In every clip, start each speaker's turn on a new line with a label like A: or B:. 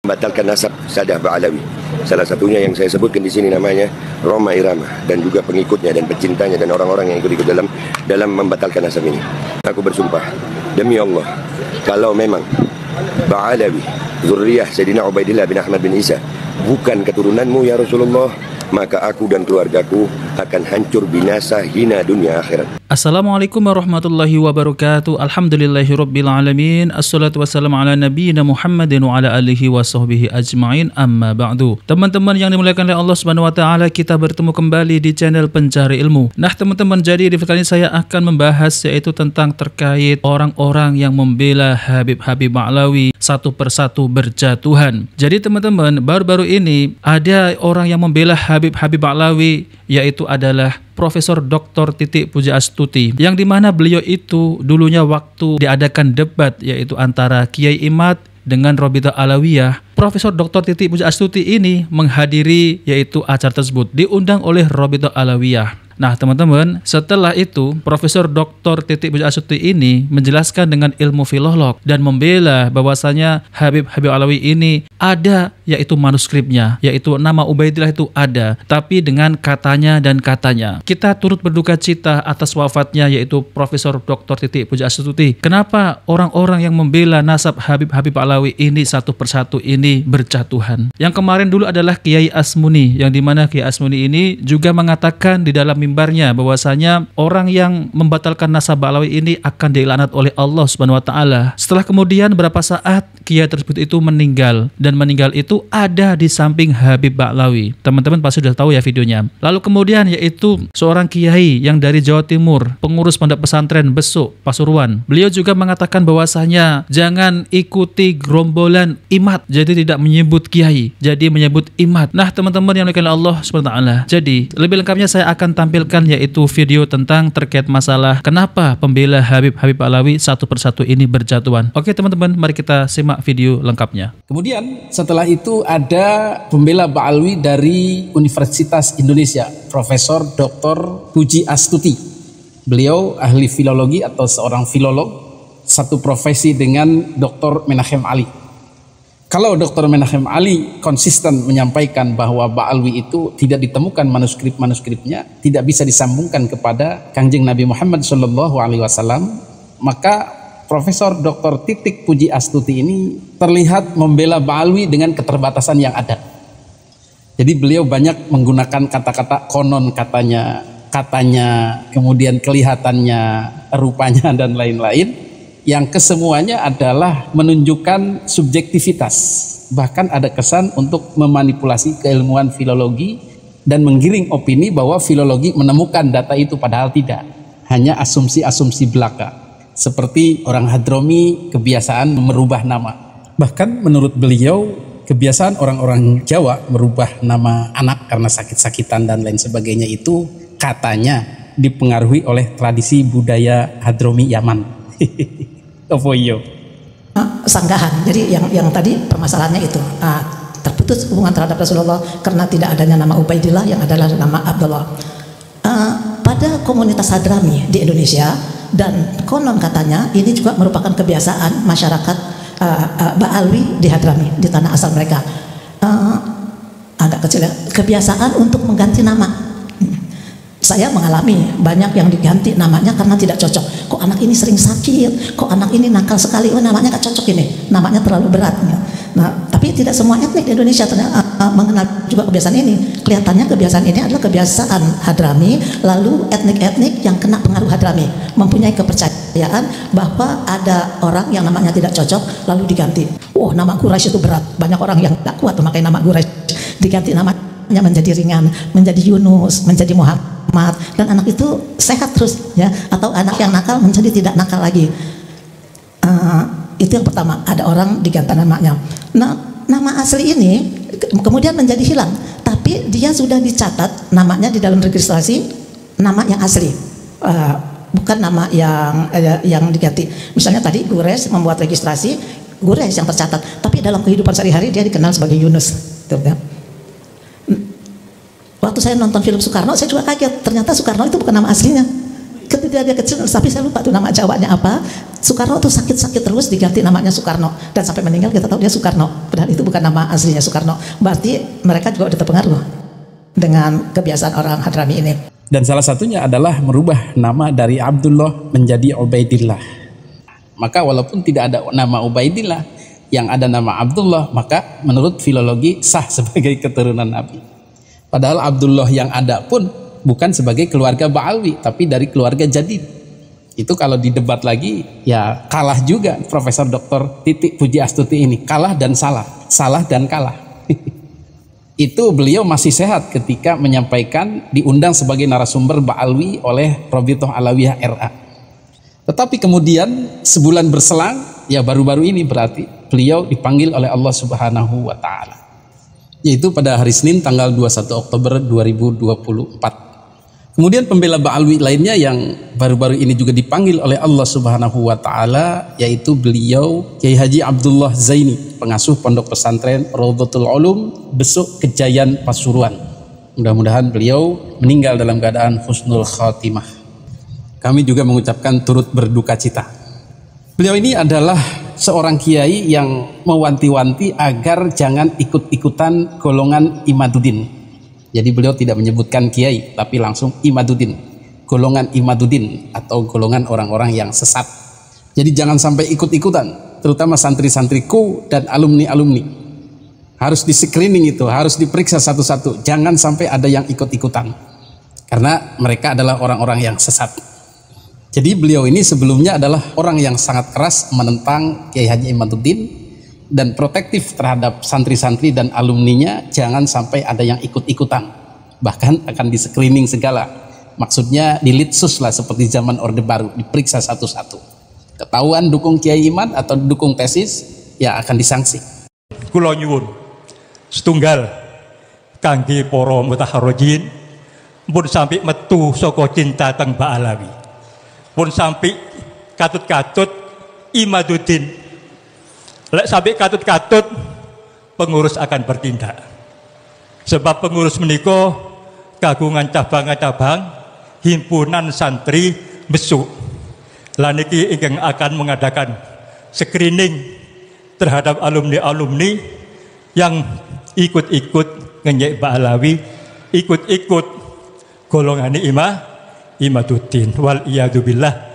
A: membatalkan nasab Sadah Ba'alawi. Salah satunya yang saya sebutkan di sini namanya Roma Irama, dan juga pengikutnya dan pecintanya dan orang-orang yang ikut-ikut dalam membatalkan nasab ini. Aku bersumpah demi Allah, kalau memang Ba'alawi zurriyah Sayyidina Ubaidillah bin Ahmad bin Isa bukan keturunanmu ya Rasulullah, maka aku dan keluargaku akan hancur binasa, hina dunia akhirat.
B: Assalamualaikum warahmatullahi wabarakatuh. Alhamdulillahirabbil alamin. Assalatu wassalamu ala nabiyyina Muhammadin wa ala alihi wa sahbihi ajmain. Amma ba'du. Teman-teman yang dimuliakan oleh Allah Subhanahu wa taala, kita bertemu kembali di channel Pencari Ilmu. Nah, teman-teman, jadi di video kali ini saya akan membahas yaitu tentang terkait orang-orang yang membela Habib Ba'alawi satu persatu berjatuhan. Jadi teman-teman, baru-baru ini ada orang yang membela Habib Ba'alawi, yaitu adalah Profesor Dr. Titik Puja Astuti, yang dimana beliau itu dulunya waktu diadakan debat yaitu antara Kiai Imad dengan Robita Alawiyah, Profesor Dr. Titik Puja Astuti ini menghadiri yaitu acara tersebut, diundang oleh Robita Alawiyah. Nah teman-teman, setelah itu Profesor Dr. Titik Puja Astuti ini menjelaskan dengan ilmu filolog dan membela bahwasanya Habib Ba'alawi ini ada yaitu manuskripnya, yaitu nama Ubaidillah itu ada, tapi dengan katanya dan katanya. Kita turut berduka cita atas wafatnya yaitu Profesor Dr. Titik Puja Astuti. Kenapa orang-orang yang membela nasab Habib Ba'alawi ini satu persatu ini berjatuhan? Yang kemarin dulu adalah Kiai Asmuni, yang dimana Kiai Asmuni ini juga mengatakan di dalam mimbarnya bahwasanya orang yang membatalkan nasab Ba'alawi ini akan dilaknat oleh Allah Subhanahu wa taala. Setelah kemudian beberapa saat kiai tersebut itu meninggal, dan meninggal itu ada di samping Habib Ba'alawi. Teman-teman pasti sudah tahu ya videonya. Lalu kemudian yaitu seorang kiai yang dari Jawa Timur, pengurus pondok pesantren Besuk, Pasuruan. Beliau juga mengatakan bahwasanya jangan ikuti gerombolan Imad, jadi tidak menyebut kiai, jadi menyebut Imad. Nah teman-teman yang dimuliakan Allah Subhanahu wa taala, jadi lebih lengkapnya saya akan tampilkan yaitu video tentang terkait masalah kenapa pembela Habib Ba'alawi satu persatu ini berjatuhan. Oke teman-teman, mari kita simak video lengkapnya.
C: Kemudian setelah itu ada pembela Ba'alawi dari Universitas Indonesia, Profesor Dr. Puji Astuti. Beliau ahli filologi atau seorang filolog, satu profesi dengan Dr. Menachem Ali. Kalau Dr. Menachem Ali konsisten menyampaikan bahwa Ba'alawi itu tidak ditemukan manuskrip-manuskripnya, tidak bisa disambungkan kepada Kangjeng Nabi Muhammad SAW, maka Profesor Dr. Titik Puji Astuti ini terlihat membela Ba'alawi dengan keterbatasan yang ada. Jadi beliau banyak menggunakan kata-kata konon katanya, kemudian kelihatannya, rupanya, dan lain-lain, yang kesemuanya adalah menunjukkan subjektivitas. Bahkan ada kesan untuk memanipulasi keilmuan filologi dan menggiring opini bahwa filologi menemukan data itu, padahal tidak. Hanya asumsi-asumsi belaka. Seperti orang Hadromi kebiasaan merubah nama. Bahkan menurut beliau, kebiasaan orang-orang Jawa merubah nama anak karena sakit-sakitan dan lain sebagainya itu katanya dipengaruhi oleh tradisi budaya Hadromi Yaman.
D: Sanggahan. Jadi yang tadi permasalahannya itu terputus hubungan terhadap Rasulullah karena tidak adanya nama Ubaidillah yang adalah nama Abdullah. Pada komunitas Hadrami di Indonesia, dan konon katanya ini juga merupakan kebiasaan masyarakat Ba'alawi di Hadrami, di tanah asal mereka, agak kecil ya, kebiasaan untuk mengganti nama. Saya mengalami banyak yang diganti namanya karena tidak cocok. Kok anak ini sering sakit, kok anak ini nakal sekali, namanya gak cocok ini, namanya terlalu berat. Nah, tapi tidak semua etnik di Indonesia mengenal juga kebiasaan ini. Kelihatannya kebiasaan ini adalah kebiasaan Hadrami, lalu etnik-etnik yang kena pengaruh Hadrami mempunyai kepercayaan bahwa ada orang yang namanya tidak cocok lalu diganti. Oh, nama Quraisy itu berat, banyak orang yang tak kuat memakai nama Quraisy, diganti namanya menjadi ringan, menjadi Yunus, menjadi Muhammad. Dan anak itu sehat terus ya, atau anak yang nakal menjadi tidak nakal lagi. Itu yang pertama, ada orang diganti namanya. Nah, nama asli ini kemudian menjadi hilang, tapi dia sudah dicatat namanya di dalam registrasi nama yang asli, bukan nama yang diganti. Misalnya tadi Gures membuat registrasi Gures yang tercatat, tapi dalam kehidupan sehari-hari dia dikenal sebagai Yunus. Waktu saya nonton film Soekarno, saya juga kaget. Ternyata Soekarno itu bukan nama aslinya. ketika dia kecil, tapi saya lupa tuh nama Jawanya apa. Soekarno tuh sakit-sakit terus diganti namanya Soekarno, dan sampai meninggal kita tahu dia Soekarno, padahal itu bukan nama aslinya Soekarno. Berarti mereka juga udah terpengaruh dengan kebiasaan orang Hadrami ini.
C: Dan salah satunya adalah merubah nama dari Abdullah menjadi Ubaidillah. Maka walaupun tidak ada nama Ubaidillah, yang ada nama Abdullah, maka menurut filologi sah sebagai keturunan Nabi. Padahal Abdullah yang ada pun bukan sebagai keluarga Ba'alwi, tapi dari keluarga Jadid. Itu kalau didebat lagi, ya kalah juga Profesor Dr. Titik Puji Astuti ini. Kalah dan salah, salah dan kalah. Itu beliau masih sehat ketika menyampaikan, diundang sebagai narasumber Ba'alwi oleh Rabithah Alawiyah RA. Tetapi kemudian sebulan berselang, ya baru-baru ini berarti, beliau dipanggil oleh Allah Subhanahu wa Ta'ala, yaitu pada hari Senin tanggal 21 Oktober 2024. Kemudian pembela Ba'alwi lainnya yang baru-baru ini juga dipanggil oleh Allah Subhanahu wa Ta'ala, yaitu beliau Kiai Haji Abdullah Zaini, pengasuh pondok pesantren Raudhatul Ulum Besuk Kejayan Pasuruan. Mudah-mudahan beliau meninggal dalam keadaan husnul khatimah. Kami juga mengucapkan turut berduka cita. Beliau ini adalah seorang kiai yang mewanti-wanti agar jangan ikut-ikutan golongan Imaduddin. Jadi beliau tidak menyebutkan kiai, tapi langsung Imaduddin, golongan Imaduddin atau golongan orang-orang yang sesat. Jadi jangan sampai ikut-ikutan, terutama santri-santriku dan alumni-alumni. Harus di screening itu, harus diperiksa satu-satu. Jangan sampai ada yang ikut-ikutan, karena mereka adalah orang-orang yang sesat. Jadi beliau ini sebelumnya adalah orang yang sangat keras menentang Kiai Haji Imaduddin dan protektif terhadap santri-santri dan alumninya, jangan sampai ada yang ikut-ikutan, bahkan akan di screening segala. Maksudnya dilitsus lah, seperti zaman Orde Baru, diperiksa satu-satu. Ketahuan dukung Kiai Iman atau dukung tesis, ya akan disanksi.
E: Kula nyuwun setunggal kangge para mutaharrijin, pun sampai metu saka cinta teng Ba'alawi, pun sampai katut-katut Imaduddin. Lek sampai katut-katut, pengurus akan bertindak. Sebab pengurus menika kagungan cabang-cabang himpunan santri Besuk. Lan niki ingkang akan mengadakan screening terhadap alumni-alumni yang ikut-ikut ngenyek Ba'alawi, ikut-ikut golongan Imaduddin. Wal iyadu billah.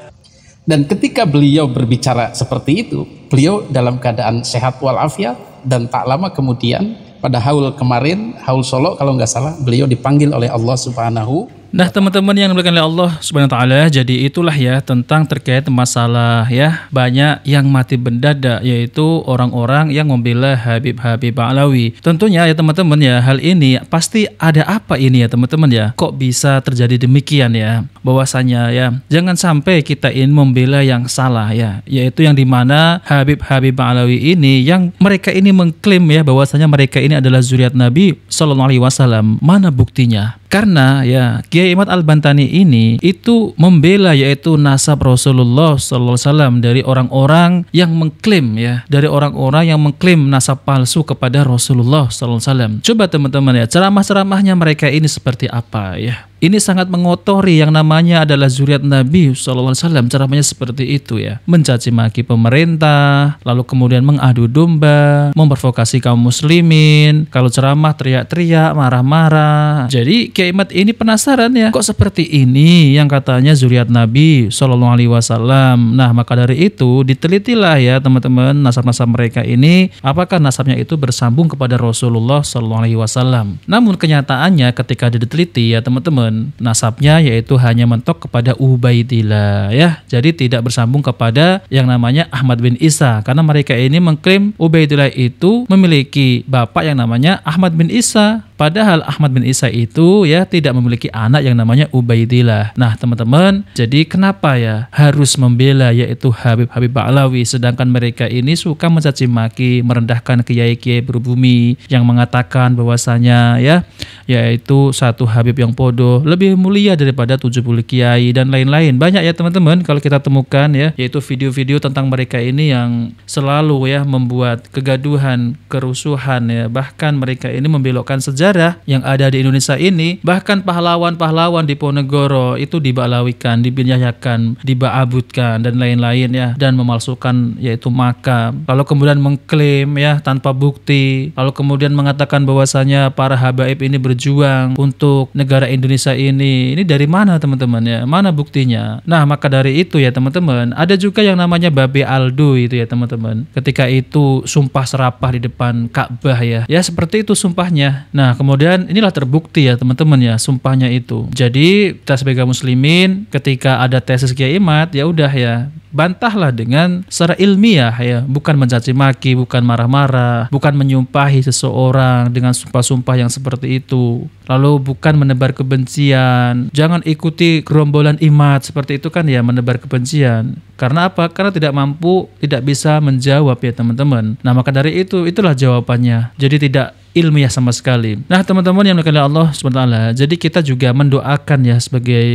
C: Dan ketika beliau berbicara seperti itu, beliau dalam keadaan sehat walafiat, dan tak lama kemudian pada haul kemarin, haul Solo kalau nggak salah, beliau dipanggil oleh Allah Subhanahu.
B: Nah teman-teman yang dimuliakan oleh Allah Subhanahu wa Ta'ala, jadi itulah ya tentang terkait masalah ya banyak yang mati mendadak, yaitu orang-orang yang membela Habib-Habib Ba'alawi. Tentunya ya teman-teman ya, hal ini pasti ada apa ini ya teman-teman ya, kok bisa terjadi demikian ya, bahwasanya ya jangan sampai kita ingin membela yang salah ya, yaitu yang dimana Habib-Habib Ba'alawi ini yang mereka ini mengklaim ya bahwasanya mereka ini adalah zuriat Nabi Sallallahu Alaihi Wasallam. Mana buktinya? Karena ya Kiai Imad Al-Bantani ini itu membela yaitu nasab Rasulullah Sallallahu Alaihi Wasallam dari orang-orang yang mengklaim ya, dari orang-orang yang mengklaim nasab palsu kepada Rasulullah Sallallahu Alaihi Wasallam. Coba teman-teman ya, ceramah-ceramahnya mereka ini seperti apa ya? Ini sangat mengotori yang namanya adalah zuriat Nabi Sallallahu Alaihi Wasallam. Ceramahnya seperti itu ya, mencaci maki pemerintah, lalu kemudian mengadu domba, memprovokasi kaum muslimin. Kalau ceramah teriak-teriak, marah-marah. Jadi Kiai Imad ini penasaran ya, kok seperti ini yang katanya zuriat Nabi Sallallahu Alaihi Wasallam. Nah maka dari itu ditelitilah ya teman-teman nasab-nasab mereka ini, apakah nasabnya itu bersambung kepada Rasulullah Sallallahu Alaihi Wasallam. Namun kenyataannya ketika diteliti ya teman-teman, nasabnya yaitu hanya mentok kepada Ubaidillah ya, jadi tidak bersambung kepada yang namanya Ahmad bin Isa, karena mereka ini mengklaim Ubaidillah itu memiliki bapak yang namanya Ahmad bin Isa, padahal Ahmad bin Isa itu ya tidak memiliki anak yang namanya Ubaidillah. Nah teman-teman, jadi kenapa ya harus membela yaitu Habib-Habib Ba'alawi, sedangkan mereka ini suka mencaci maki, merendahkan kiai-kiai berubumi yang mengatakan bahwasanya ya yaitu satu Habib yang bodoh lebih mulia daripada 70 kiai dan lain-lain. Banyak ya teman-teman kalau kita temukan ya, yaitu video-video tentang mereka ini yang selalu ya membuat kegaduhan, kerusuhan ya. Bahkan mereka ini membelokkan sejarah yang ada di Indonesia ini. Bahkan pahlawan-pahlawan di Ponegoro itu dibalawikan, dibinyayakan, dibaabutkan dan lain-lain ya, dan memalsukan yaitu makam. Lalu kemudian mengklaim ya tanpa bukti, lalu kemudian mengatakan bahwasanya para habaib ini berjuang untuk negara Indonesia ini. Ini dari mana teman-teman ya? Mana buktinya? Nah, maka dari itu ya teman-teman, ada juga yang namanya Babe Aldo itu ya teman-teman. Ketika itu sumpah serapah di depan Ka'bah ya. Ya seperti itu sumpahnya. Nah, kemudian inilah terbukti ya teman-teman ya sumpahnya itu. Jadi kita sebagai muslimin ketika ada tesis Kiai Imad ya udah ya, bantahlah dengan secara ilmiah ya, bukan mencaci maki, bukan marah-marah, bukan menyumpahi seseorang dengan sumpah-sumpah yang seperti itu. Lalu bukan menebar kebencian. Jangan ikuti gerombolan Imad seperti itu kan ya, menebar kebencian. Karena apa? Karena tidak mampu, tidak bisa menjawab ya teman-teman. Nah, maka dari itu itulah jawabannya. Jadi tidak ilmiah sama sekali. Nah, teman-teman yang dimuliakan oleh Allah Subhanahu wa taala, jadi kita juga mendoakan ya sebagai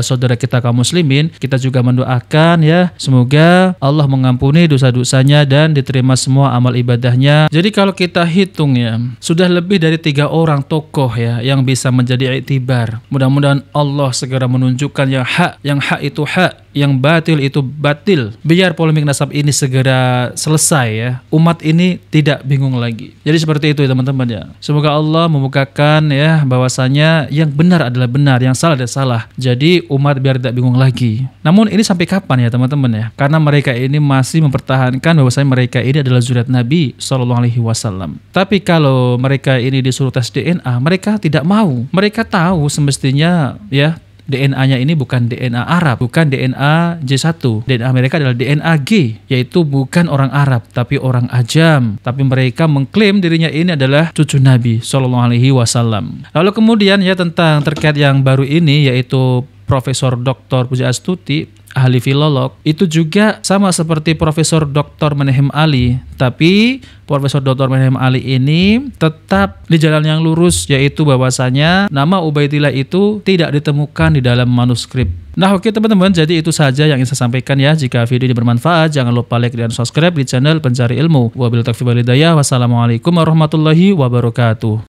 B: saudara kita kaum muslimin, kita juga mendoakan ya semoga Allah mengampuni dosa-dosanya dan diterima semua amal ibadahnya. Jadi kalau kita hitung ya, sudah lebih dari 3 orang tokoh ya yang bisa menjadi iktibar. Mudah-mudahan Allah segera menunjukkan yang hak itu hak, yang batil itu batil. Biar polemik nasab ini segera selesai ya. Umat ini tidak bingung lagi. Jadi seperti itu ya teman-teman ya. Semoga Allah membukakan ya bahwasanya yang benar adalah benar, yang salah adalah salah. Jadi umat biar tidak bingung lagi. Namun ini sampai kapan ya teman-teman ya? Karena mereka ini masih mempertahankan bahwasanya mereka ini adalah zuriat Nabi SAW. Tapi kalau mereka ini disuruh tes DNA, mereka tidak mau. Mereka tahu semestinya ya DNA-nya ini bukan DNA Arab, bukan DNA J1. DNA mereka adalah DNA G, yaitu bukan orang Arab, tapi orang Ajam. Tapi mereka mengklaim dirinya ini adalah cucu Nabi SAW. Lalu kemudian ya tentang terkait yang baru ini, yaitu Profesor Dr. Puji Astuti, ahli filolog, itu juga sama seperti Profesor Dr. Menahem Ali. Tapi Profesor Dr. Menahem Ali ini tetap di jalan yang lurus, yaitu bahwasanya nama Ubaidillah itu tidak ditemukan di dalam manuskrip. Nah, oke teman-teman, jadi itu saja yang ingin saya sampaikan ya. Jika video ini bermanfaat, jangan lupa like dan subscribe di channel Pencari Ilmu. Wabillahi taufiq wal hidayah. Wassalamualaikum warahmatullahi wabarakatuh.